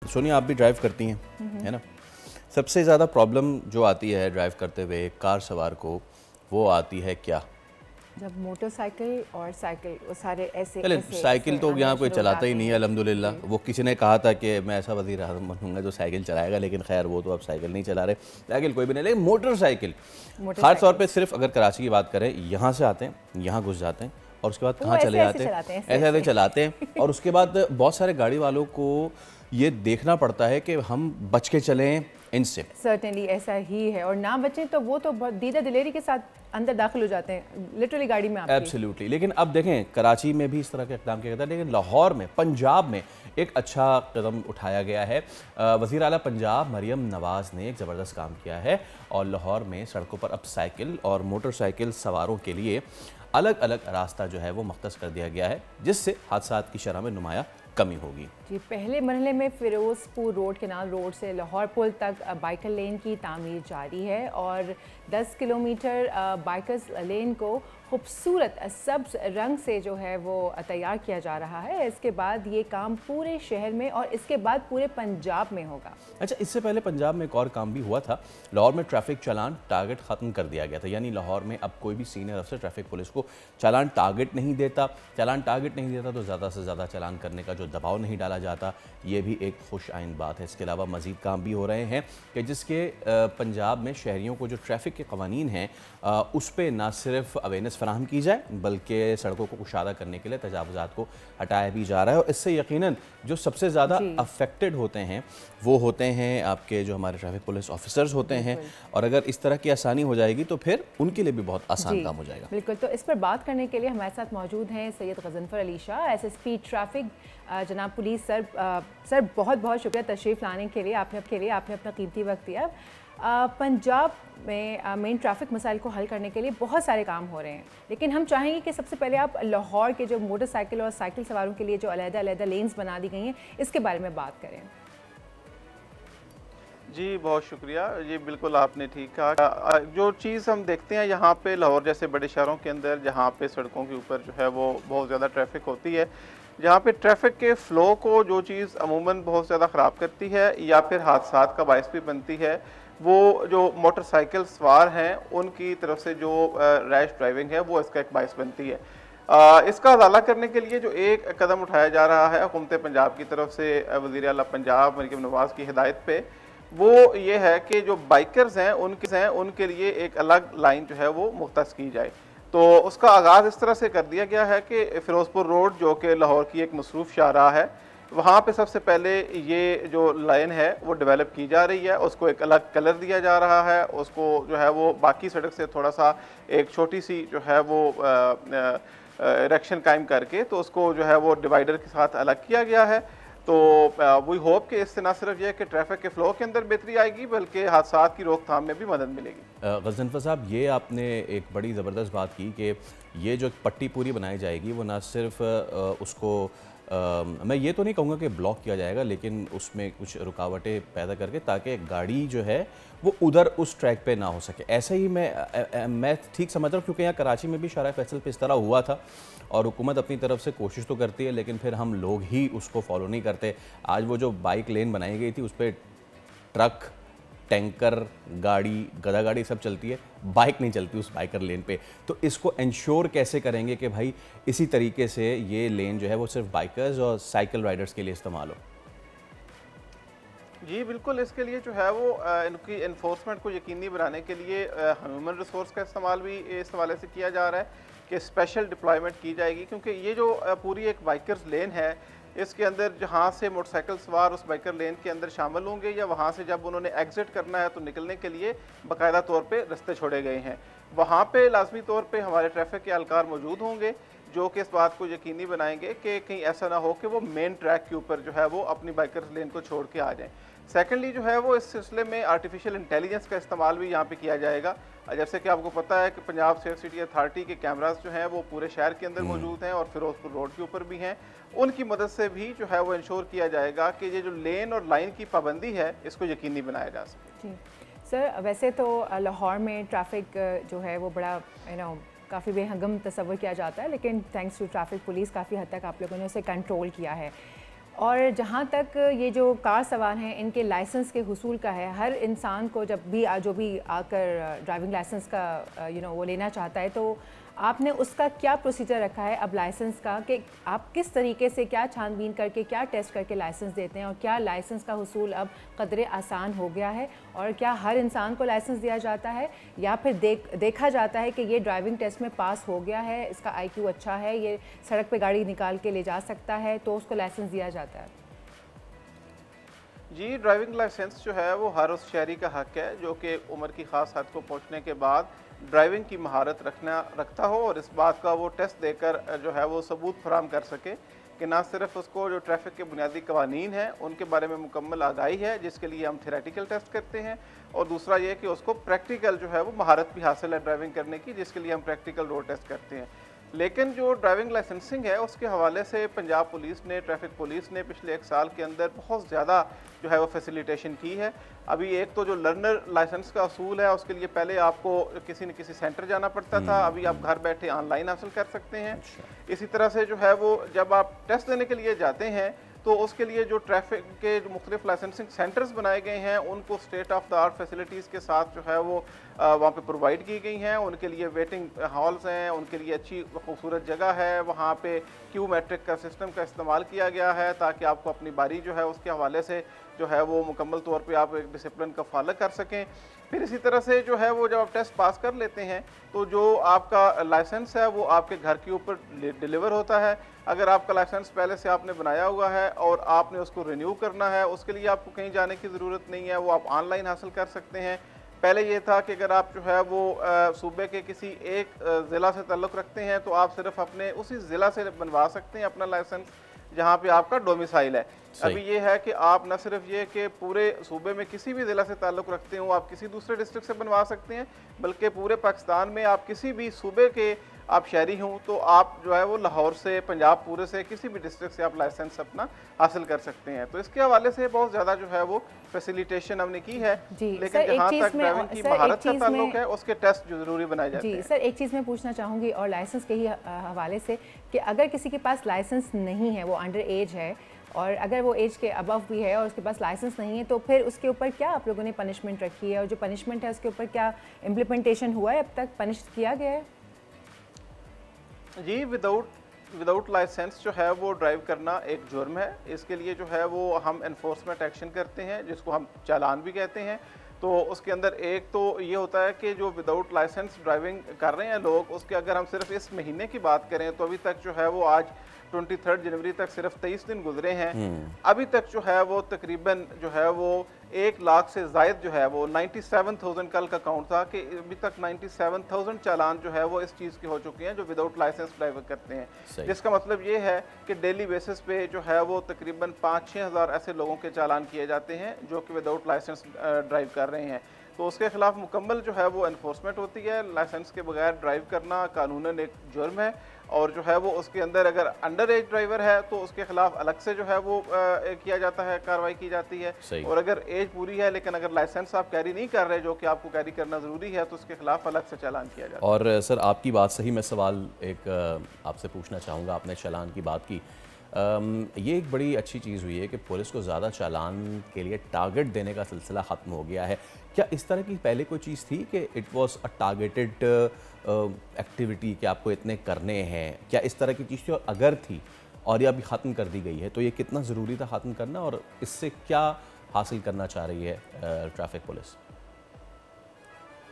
सोनिया, आप भी ड्राइव करती हैं, है ना? सबसे ज़्यादा प्रॉब्लम जो आती है ड्राइव करते हुए कार सवार को, वो आती है क्या? जब मोटरसाइकिल और साइकिल वो सारे ऐसे पहले ऐसे साइकिल ऐसे तो आना यहाँ कोई शुरू हो चलाता ही जाते नहीं है हैं। अल्हम्दुलिल्लाह। जी। वो किसी ने कहा था कि मैं ऐसा वज़ीर आज़म बनूंगा जो साइकिल चलाएगा, लेकिन खैर वो तो अब साइकिल नहीं चला रहे, साइकिल कोई भी नहीं। लेकिन मोटरसाइकिल ख़ास तौर पे सिर्फ अगर कराची की बात करें, यहाँ से आते हैं, यहाँ घुस जाते हैं और उसके बाद वो कहाँ चले ऐसे ऐसे जाते हैं, चलाते हैं, ऐसे ऐसे चलाते हैं। और उसके बाद बहुत सारे गाड़ी वालों को ये देखना पड़ता है कि हम बच के चलें इनसे। सर्टेनली ऐसा ही है, और ना बचें तो वो तो बहुत दीदा दिलेरी के साथ अंदर दाखिल हो जाते हैं लिटरली गाड़ी में आपकी। एब्सोल्युटली। लेकिन अब देखें, कराची में भी इस तरह के इक़दाम किया जाता है, लेकिन लाहौर में, पंजाब में एक अच्छा कदम उठाया गया है। वज़ीर आला पंजाब मरियम नवाज़ ने एक ज़बरदस्त काम किया है और लाहौर में सड़कों पर अब साइकिल और मोटरसाइकिल सवारों के लिए अलग अलग रास्ता जो है वो मख्तस कर दिया गया है, जिससे हादसात की शरह में नुमाया कमी होगी। जी, पहले मरहले में फिरोजपुर रोड, केनाल रोड से लाहौर पुल तक बाइकर लेन की तामीर जारी है और 10 किलोमीटर बाइकर्स लेन को खूबसूरत सब्ज रंग से जो है वो तैयार किया जा रहा है। इसके बाद ये काम पूरे शहर में और इसके बाद पूरे पंजाब में होगा। अच्छा, इससे पहले पंजाब में एक और काम भी हुआ था। लाहौर में ट्रैफिक चालान टारगेट ख़त्म कर दिया गया था, यानी लाहौर में अब कोई भी सीनियर अफसर ट्रैफिक पुलिस को चालान टारगेट नहीं देता। चालान टारगेट नहीं देता तो ज़्यादा से ज़्यादा चालान करने का जो दबाव नहीं डाला जाता, ये भी एक खुश आइन बात है। इसके अलावा मज़ीद काम भी हो रहे हैं कि जिसके पंजाब में शहरियों को जो ट्रैफिक के कवानीन हैं उस पर ना सिर्फ अवेयरनेस फराहम की जाए, बल्कि सड़कों को कुशादा करने के लिए तजावुज़ात को हटाया भी जा रहा है। और इससे यकीनन जो सबसे ज़्यादा अफेक्टेड होते हैं वो होते हैं आपके जो हमारे ट्रैफिक पुलिस ऑफिसर्स होते हैं, और अगर इस तरह की आसानी हो जाएगी तो फिर उनके लिए भी बहुत आसान काम हो जाएगा। बिल्कुल। तो इस पर बात करने के लिए हमारे साथ मौजूद हैं सैयद गज़नफ़र अली शाह, SSP ट्रैफिक। जनाब पुलिस सर बहुत बहुत शुक्रिया तशरीफ़ लाने के लिए, आपने अपना कीमती वक्त दिया। पंजाब में मेन ट्रैफिक मसाइल को हल करने के लिए बहुत सारे काम हो रहे हैं, लेकिन हम चाहेंगे कि सबसे पहले आप लाहौर के जो मोटरसाइकिल और साइकिल सवारों के लिए जो अलग-अलग लेन्स बना दी गई हैं, इसके बारे में बात करें। जी बहुत शुक्रिया। ये बिल्कुल आपने ठीक कहा। जो चीज़ हम देखते हैं यहाँ पे लाहौर जैसे बड़े शहरों के अंदर, जहाँ पे सड़कों के ऊपर जो है वो बहुत ज़्यादा ट्रैफिक होती है, जहाँ पे ट्रैफिक के फ़्लो को जो चीज़ अमूमन बहुत ज़्यादा ख़राब करती है या फिर हादसात का बायस भी बनती है, वो जो मोटरसाइकिल सवार हैं उनकी तरफ से जो रैश ड्राइविंग है वो इसका एक बायस बनती है। इसका हवाला करने के लिए जो एक कदम उठाया जा रहा है हुकूमत पंजाब की तरफ से वज़ीर आला पंजाब मरियम नवाज़ की हिदायत पे, वो ये है कि जो बाइकर्स हैं उनके लिए एक अलग लाइन जो है वो मुख्तस की जाए। तो उसका आगाज़ इस तरह से कर दिया गया है कि फिरोजपुर रोड जो कि लाहौर की एक मसरूफ़ शाहराह है, वहाँ पे सबसे पहले ये जो लाइन है वो डेवलप की जा रही है। उसको एक अलग कलर दिया जा रहा है, उसको जो है वो बाकी सड़क से थोड़ा सा एक छोटी सी जो है वो इरेक्शन कायम करके तो उसको जो है वो डिवाइडर के साथ अलग किया गया है। तो वी होप कि इससे ना सिर्फ यह कि ट्रैफिक के फ़्लो के अंदर बेहतरी आएगी बल्कि हादसात की रोकथाम में भी मदद मिलेगी। गज़नफ़र साहब, ये आपने एक बड़ी ज़बरदस्त बात की कि ये जो पट्टी पूरी बनाई जाएगी वो ना सिर्फ उसको मैं ये तो नहीं कहूँगा कि ब्लॉक किया जाएगा, लेकिन उसमें कुछ रुकावटें पैदा करके ताकि गाड़ी जो है वो उधर उस ट्रैक पे ना हो सके। ऐसा ही मैं ठीक समझ रहा हूँ, क्योंकि यहाँ कराची में भी शाहराह फैसल पे इस तरह हुआ था और हुकूमत अपनी तरफ से कोशिश तो करती है, लेकिन फिर हम लोग ही उसको फॉलो नहीं करते। आज वो जो बाइक लेन बनाई गई थी उस पर ट्रक, टैंकर गाड़ी, गधा गाड़ी सब चलती है, बाइक नहीं चलती उस बाइकर लेन पे। तो इसको इंश्योर कैसे करेंगे कि भाई इसी तरीके से ये लेन जो है वो सिर्फ बाइकर्स और साइकिल राइडर्स के लिए इस्तेमाल हो? जी बिल्कुल, इसके लिए जो है वो इनकी इन्फोर्समेंट को यकीनी बनाने के लिए ह्यूमन रिसोर्स का इस्तेमाल भी इस हवाले से किया जा रहा है कि स्पेशल डिप्लॉयमेंट की जाएगी, क्योंकि ये जो पूरी एक बाइकर्स लेन है इसके अंदर जहाँ से मोटरसाइकिल सवार उस बाइकर लेन के अंदर शामिल होंगे या वहाँ से जब उन्होंने एग्जिट करना है तो निकलने के लिए बाकायदा तौर पे रास्ते छोड़े गए हैं। वहाँ पे लाजमी तौर पे हमारे ट्रैफिक के एहलकार मौजूद होंगे जो कि इस बात को यकीनी बनाएंगे कि कहीं ऐसा ना हो कि वो मेन ट्रैक के ऊपर जो है वो अपनी बाइकर लेन को छोड़ के आ जाएं। सेकेंडली जो है वो इस सिलसिले में आर्टिफिशियल इंटेलिजेंस का इस्तेमाल भी यहाँ पे किया जाएगा। जैसे कि आपको पता है कि पंजाब सेफ सिटी अथॉरिटी के कैमरास जो हैं वो पूरे शहर के अंदर मौजूद हैं और फिरोजपुर रोड के ऊपर भी हैं। उनकी मदद से भी जो है वो इंश्योर किया जाएगा कि ये जो लेन और लाइन की पाबंदी है इसको यकीनी बनाया जा सके। जी सर, वैसे तो लाहौर में ट्रैफिक जो है वो बड़ा काफ़ी बेहगम तस्वर किया जाता है, लेकिन थैंक्स टू ट्रैफिक पुलिस काफ़ी हद तक आप लोगों ने उसे कंट्रोल किया है। और जहाँ तक ये जो कार सवार हैं इनके लाइसेंस के हुसूल का है, हर इंसान को जब भी जो भी आकर ड्राइविंग लाइसेंस का वो लेना चाहता है, तो आपने उसका क्या प्रोसीजर रखा है अब लाइसेंस का, कि आप किस तरीके से क्या छानबीन करके क्या टेस्ट करके लाइसेंस देते हैं, और क्या लाइसेंस का हुसूल अब कदरे आसान हो गया है, और क्या हर इंसान को लाइसेंस दिया जाता है या फिर देखा जाता है कि ये ड्राइविंग टेस्ट में पास हो गया है, इसका IQ अच्छा है, ये सड़क पे गाड़ी निकाल के ले जा सकता है, तो उसको लाइसेंस दिया जाता है? जी, ड्राइविंग लाइसेंस जो है वो हर उस शहरी का हक है जो कि उम्र की ख़ास हद को पहुंचने के बाद ड्राइविंग की महारत रखता हो और इस बात का वो टेस्ट देकर जो है वो सबूत फराहम कर सके कि ना सिर्फ उसको जो ट्रैफिक के बुनियादी कवानीन हैं उनके बारे में मुकम्मल आगाही है, जिसके लिए हम थेरेटिकल टेस्ट करते हैं, और दूसरा ये कि उसको प्रैक्टिकल जो है वो महारत भी हासिल है ड्राइविंग करने की, जिसके लिए हम प्रैक्टिकल रोड टेस्ट करते हैं। लेकिन जो ड्राइविंग लाइसेंसिंग है उसके हवाले से पंजाब पुलिस ने, ट्रैफिक पुलिस ने पिछले 1 साल के अंदर बहुत ज़्यादा जो है वो फैसिलिटेशन की है। अभी एक तो जो लर्नर लाइसेंस का असूल है उसके लिए पहले आपको किसी न किसी सेंटर जाना पड़ता था, अभी आप घर बैठे ऑनलाइन हासिल कर सकते हैं। इसी तरह से जो है वो जब आप टेस्ट देने के लिए जाते हैं तो उसके लिए जो ट्रैफिक के जो मुख्तलिफ लाइसेंसिंग सेंटर्स बनाए गए हैं उनको state of the art facilities के साथ जो है वो वहाँ पे प्रोवाइड की गई हैं। उनके लिए वेटिंग हॉल्स हैं, उनके लिए अच्छी खूबसूरत जगह है, वहाँ पे क्यू मैट्रिक का सिस्टम का इस्तेमाल किया गया है ताकि आपको अपनी बारी जो है उसके हवाले से जो है वो मुकम्मल तौर पे आप एक डिसिप्लिन का फॉलो कर सकें। फिर इसी तरह से जो है वो जब आप टेस्ट पास कर लेते हैं तो जो आपका लाइसेंस है वो आपके घर के ऊपर डिलीवर होता है। अगर आपका लाइसेंस पहले से आपने बनाया हुआ है और आपने उसको रिन्यू करना है, उसके लिए आपको कहीं जाने की ज़रूरत नहीं है, वो आप ऑनलाइन हासिल कर सकते हैं। पहले ये था कि अगर आप जो है वो सूबे के किसी एक ज़िला से ताल्लुक़ रखते हैं तो आप सिर्फ अपने उसी ज़िला से बनवा सकते हैं अपना लाइसेंस जहाँ पे आपका डोमिसाइल है। अभी ये है कि आप न सिर्फ ये कि पूरे सूबे में किसी भी ज़िला से ताल्लुक़ रखते हो आप किसी दूसरे डिस्ट्रिक्ट से बनवा सकते हैं, बल्कि पूरे पाकिस्तान में आप किसी भी सूबे के आप शहरी हों तो आप जो है वो लाहौर से, पंजाब पूरे से, किसी भी डिस्ट्रिक्ट से आप लाइसेंस अपना हासिल कर सकते हैं। तो इसके हवाले से बहुत ज़्यादा जो है वो फैसिलिटेशन हमने की है। लेकिन जहाँ तक ड्राइविंग की महारत का ताल्लुक है उसके टेस्ट जो ज़रूरी बनाए जाते हैं। जी सर, एक चीज़ मैं पूछना चाहूँगी और लाइसेंस के ही हवाले से कि अगर किसी के पास लाइसेंस नहीं है, वो अंडर एज है और अगर वो एज के अबव भी है और उसके पास लाइसेंस नहीं है, तो फिर उसके ऊपर क्या आप लोगों ने पनिशमेंट रखी है, और जो पनिशमेंट है उसके ऊपर क्या इम्प्लीमेंटेशन हुआ है, अब तक पनिश किया गया है? जी, विदाउट लाइसेंस जो है वो ड्राइव करना एक जुर्म है। इसके लिए जो है वो हम एनफोर्समेंट एक्शन करते हैं जिसको हम चालान भी कहते हैं। तो उसके अंदर एक तो ये होता है कि जो विदाउट लाइसेंस ड्राइविंग कर रहे हैं लोग, उसके अगर हम सिर्फ इस महीने की बात करें तो अभी तक जो है वो आज 23 जनवरी तक सिर्फ 23 दिन गुजरे हैं। अभी तक जो है वो तकरीबन जो है वो 1 लाख से ज़ायद जो है वो 97,000 कल का काउंट था कि अभी तक 97,000 चालान जो है वो इस चीज़ के हो चुके हैं जो विदाउट लाइसेंस ड्राइव करते हैं। जिसका मतलब ये है कि डेली बेसिस पे जो है वो तकरीबन 5-6 हज़ार ऐसे लोगों के चालान किए जाते हैं जो कि विदाउट लाइसेंस ड्राइव कर रहे हैं। तो उसके खिलाफ मुकम्मल जो है वो एनफोर्समेंट होती है। लाइसेंस के बगैर ड्राइव करना कानूनन एक जुर्म है और जो है वो उसके अंदर अगर अंडर एज ड्राइवर है तो उसके खिलाफ अलग से जो है वो किया जाता है, कार्रवाई की जाती है। और अगर एज पूरी है लेकिन अगर लाइसेंस आप कैरी नहीं कर रहे जो कि आपको कैरी करना ज़रूरी है तो उसके खिलाफ अलग से चालान किया जाता है। और सर आपकी बात सही, मैं सवाल एक आपसे पूछना चाहूँगा, आपने चालान की बात की, ये एक बड़ी अच्छी चीज़ हुई है कि पुलिस को ज़्यादा चालान के लिए टारगेट देने का सिलसिला ख़त्म हो गया है। क्या इस तरह की पहले कोई चीज़ थी कि it was a targeted activity कि आपको इतने करने हैं, क्या इस तरह की चीज़ थी, और अगर थी और ये अभी ख़त्म कर दी गई है तो ये कितना ज़रूरी था ख़त्म करना, और इससे क्या हासिल करना चाह रही है ट्रैफिक पुलिस?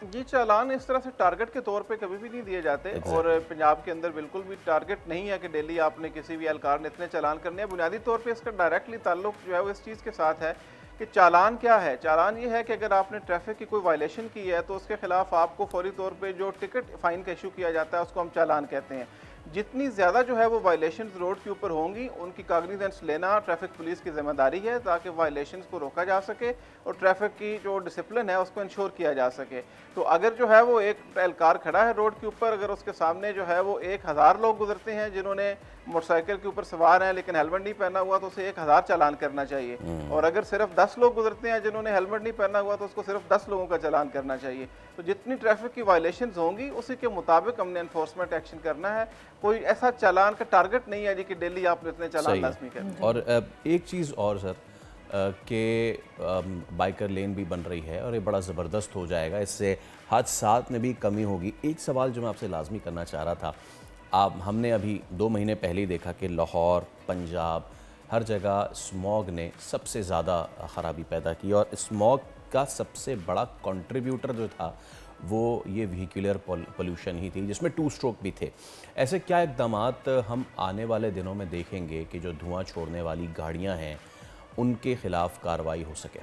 जी, चालान इस तरह से टारगेट के तौर पे कभी भी नहीं दिए जाते और पंजाब के अंदर बिल्कुल भी टारगेट नहीं है कि डेली आपने किसी भी एहलकार ने इतने चालान करने हैं। बुनियादी तौर पे इसका डायरेक्टली ताल्लुक जो है वो इस चीज़ के साथ है कि चालान क्या है। चालान ये है कि अगर आपने ट्रैफिक की कोई वायलेशन की है तो उसके खिलाफ आपको फौरी तौर पे जो टिकट फाइन का इशू किया जाता है उसको हम चालान कहते हैं। जितनी ज़्यादा जो है वो वायलेशन रोड के ऊपर होंगी उनकी कॉग्निजेंस लेना ट्रैफिक पुलिस की जिम्मेदारी है ताकि वायलेशन को रोका जा सके और ट्रैफिक की जो डिसिप्लिन है उसको इंश्योर किया जा सके। तो अगर जो है वो एक एहलकार खड़ा है रोड के ऊपर, अगर उसके सामने जो है वो 1000 लोग गुजरते हैं जिन्होंने मोटरसाइकिल के ऊपर सवार हैं लेकिन हेलमेट नहीं पहना हुआ तो उसे 1000 चालान करना चाहिए, और अगर सिर्फ 10 लोग गुजरते हैं जिन्होंने हेलमेट नहीं पहना हुआ तो उसको सिर्फ 10 लोगों का चालान करना चाहिए। तो जितनी ट्रैफिक की वायलेशन होंगी उसी के मुताबिक हमने एनफोर्समेंट एक्शन करना है। कोई ऐसा चालान का टारगेट नहीं है जी कि डेली आपने इतने चालान लाजमी करने। और एक चीज़ और सर कि बाइकर लेन भी बन रही है और ये बड़ा ज़बरदस्त हो जाएगा, इससे हादसात में भी कमी होगी। एक सवाल जो मैं आपसे लाजमी करना चाह रहा था, हमने अभी 2 महीने पहले ही देखा कि लाहौर, पंजाब, हर जगह स्मॉग ने सबसे ज़्यादा ख़राबी पैदा की, और स्मॉग का सबसे बड़ा कंट्रीब्यूटर जो था वो ये व्हीकुलर पोल्यूशन ही थी, जिसमें 2 स्ट्रोक भी थे। ऐसे क्या इक़दामात हम आने वाले दिनों में देखेंगे कि जो धुआं छोड़ने वाली गाड़ियाँ हैं उनके ख़िलाफ़ कार्रवाई हो सके?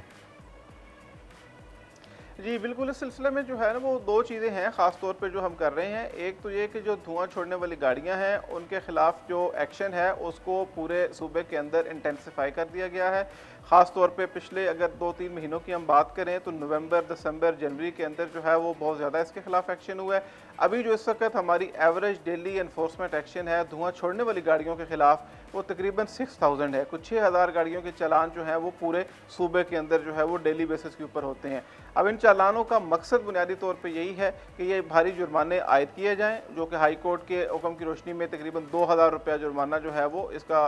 जी बिल्कुल, इस सिलसिले में जो है ना वो 2 चीज़ें हैं ख़ास तौर पे जो हम कर रहे हैं। एक तो ये कि जो धुआं छोड़ने वाली गाड़ियां हैं उनके ख़िलाफ़ जो एक्शन है उसको पूरे सूबे के अंदर इंटेंसिफाई कर दिया गया है। ख़ास तौर पे पिछले अगर 2-3 महीनों की हम बात करें तो नवंबर, दिसंबर, जनवरी के अंदर जो है वो बहुत ज़्यादा इसके ख़िलाफ़ एक्शन हुआ है। अभी जो इस वक्त हमारी एवरेज डेली एनफोर्समेंट एक्शन है धुआं छोड़ने वाली गाड़ियों के ख़िलाफ़ वो तकरीबन 6000 है। कुछ 6000 गाड़ियों के चालान जो हैं वो पूरे सूबे के अंदर जो है वो डेली बेसिस के ऊपर होते हैं। अब इन चालानों का मकसद बुनियादी तौर पे यही है कि ये भारी जुर्माने आयद किए जाएं, जो कि हाई कोर्ट के हुक्म की रोशनी में तकरीबन 2000 रुपया जुर्माना जो है वो इसका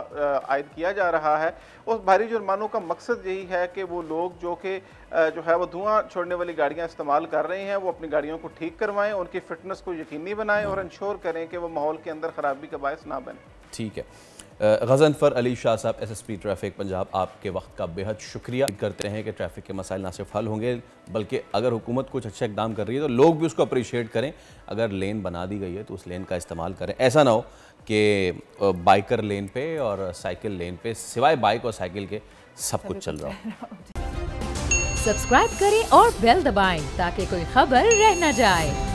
आयद किया जा रहा है। उस भारी जुर्मानों का मकसद यही है कि वो लोग जो कि जो है वो धुआं छोड़ने वाली गाड़ियां इस्तेमाल कर रहे हैं वो अपनी गाड़ियों को ठीक करवाएं, उनकी फिटनेस को यकीनी बनाएं और इंश्योर करें कि वो माहौल के अंदर ख़राबी का बायस ना बने। ठीक है। गज़नफ़र अली शाह साहब, SSP ट्रैफिक पंजाब, आपके वक्त का बेहद शुक्रिया। करते हैं कि ट्रैफिक के मसाइल ना सिर्फ हल होंगे बल्कि अगर हुकूमत कुछ अच्छा इकदाम कर रही है तो लोग भी उसको अप्रिशिएट करें। अगर लेन बना दी गई है तो उस लेन का इस्तेमाल करें। ऐसा ना हो कि बाइकर लेन पे और साइकिल लेन पे सिवाय बाइक और साइकिल के सब कुछ चल रहा हो। सब्सक्राइब करें और बेल दबाएं ताकि कोई खबर रह न जाए।